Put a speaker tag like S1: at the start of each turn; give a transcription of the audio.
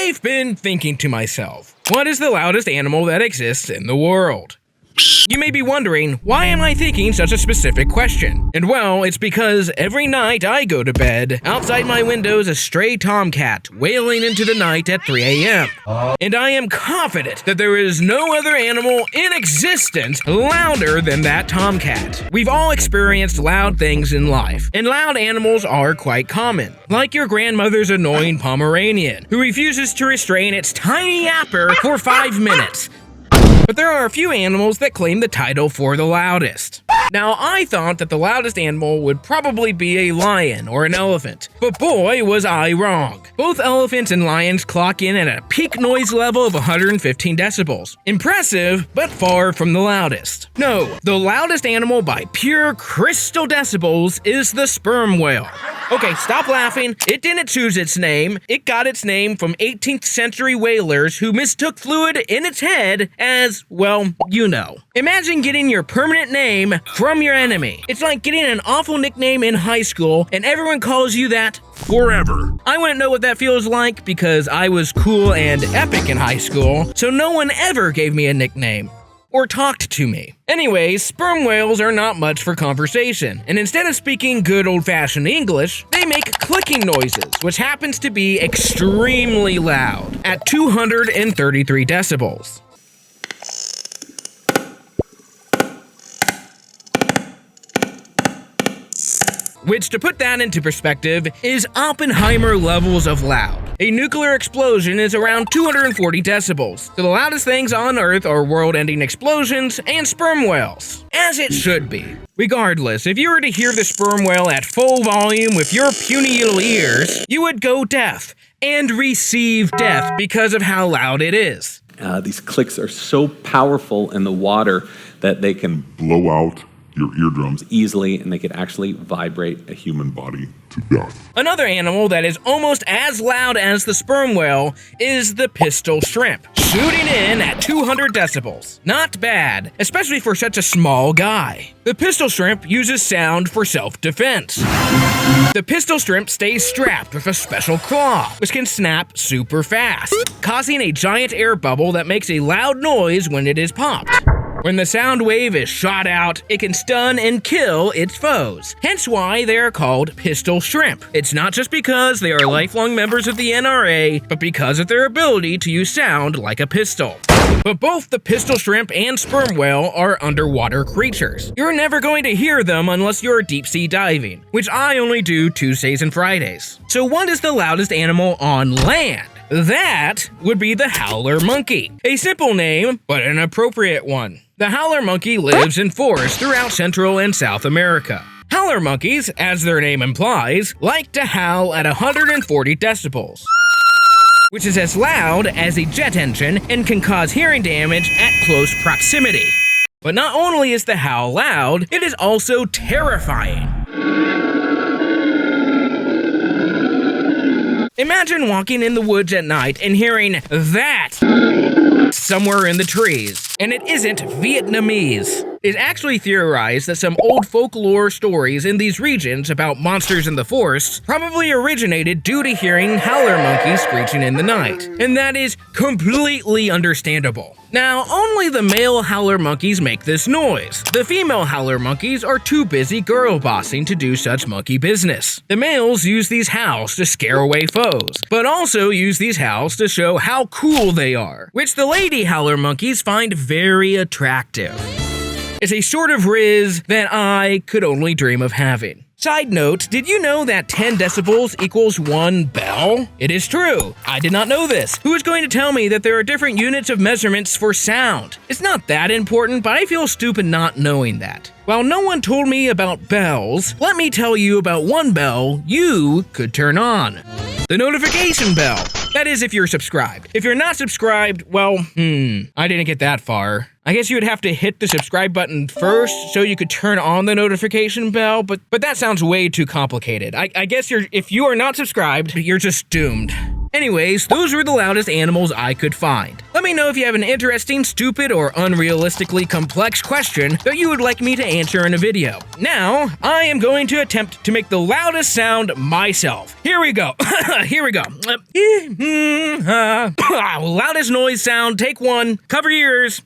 S1: I've been thinking to myself, what is the loudest animal that exists in the world? You may be wondering, why am I thinking such a specific question? And well, it's because every night I go to bed, outside my window is a stray tomcat wailing into the night at 3 a.m. And I am confident that there is no other animal in existence louder than that tomcat. We've all experienced loud things in life, and loud animals are quite common. Like your grandmother's annoying Pomeranian, who refuses to restrain its tiny yapper for 5 minutes. But there are a few animals that claim the title for the loudest. Now, I thought that the loudest animal would probably be a lion or an elephant, but boy was I wrong. Both elephants and lions clock in at a peak noise level of 115 decibels. Impressive, but far from the loudest. No, the loudest animal by pure crystal decibels is the sperm whale. Okay, stop laughing. It didn't choose its name. It got its name from 18th century whalers who mistook fluid in its head as, well, you know. Imagine getting your permanent name from your enemy. It's like getting an awful nickname in high school and everyone calls you that forever. I wouldn't know what that feels like because I was cool and epic in high school, so no one ever gave me a nickname or talked to me. Anyways, sperm whales are not much for conversation, and instead of speaking good old-fashioned English, they make clicking noises, which happens to be extremely loud, at 233 decibels. Which, to put that into perspective, is Oppenheimer levels of loud. A nuclear explosion is around 240 decibels. So the loudest things on Earth are world-ending explosions and sperm whales. As it should be. Regardless, if you were to hear the sperm whale at full volume with your puny little ears, you would go deaf and receive death because of how loud it is.
S2: These clicks are so powerful in the water that they can
S3: blow out your eardrums
S2: easily, and they could actually vibrate a human body to death.
S1: Another animal that is almost as loud as the sperm whale is the pistol shrimp, shooting in at 200 decibels. Not bad, especially for such a small guy. The pistol shrimp uses sound for self-defense. The pistol shrimp stays strapped with a special claw, which can snap super fast, causing a giant air bubble that makes a loud noise when it is popped. When the sound wave is shot out, it can stun and kill its foes, hence why they are called pistol shrimp. It's not just because they are lifelong members of the NRA, but because of their ability to use sound like a pistol. But both the pistol shrimp and sperm whale are underwater creatures. You're never going to hear them unless you're deep sea diving, which I only do Tuesdays and Fridays. So what is the loudest animal on land? That would be the howler monkey. A simple name, but an appropriate one. The howler monkey lives in forests throughout Central and South America. Howler monkeys, as their name implies, like to howl at 140 decibels, which is as loud as a jet engine and can cause hearing damage at close proximity. But not only is the howl loud, it is also terrifying. Imagine walking in the woods at night and hearing that somewhere in the trees, and it isn't Vietnamese. It's actually theorized that some old folklore stories in these regions about monsters in the forests probably originated due to hearing howler monkeys screeching in the night, and that is completely understandable. Now, only the male howler monkeys make this noise. The female howler monkeys are too busy girl bossing to do such monkey business. The males use these howls to scare away foes, but also use these howls to show how cool they are, which the lady howler monkeys find very attractive. It's a sort of riz that I could only dream of having. Side note, did you know that 10 decibels equals 1 bell? It is true. I did not know this. Who is going to tell me that there are different units of measurements for sound? It's not that important, but I feel stupid not knowing that. While no one told me about bells, let me tell you about one bell you could turn on. The notification bell. That is if you're subscribed. If you're not subscribed, well, I didn't get that far. I guess you would have to hit the subscribe button first so you could turn on the notification bell, but that sounds way too complicated. I guess if you are not subscribed, you're just doomed. Anyways, those were the loudest animals I could find. Let me know if you have an interesting, stupid, or unrealistically complex question that you would like me to answer in a video. Now, I am going to attempt to make the loudest sound myself. Here we go. Here we go. Loudest noise sound, take one. Cover your ears.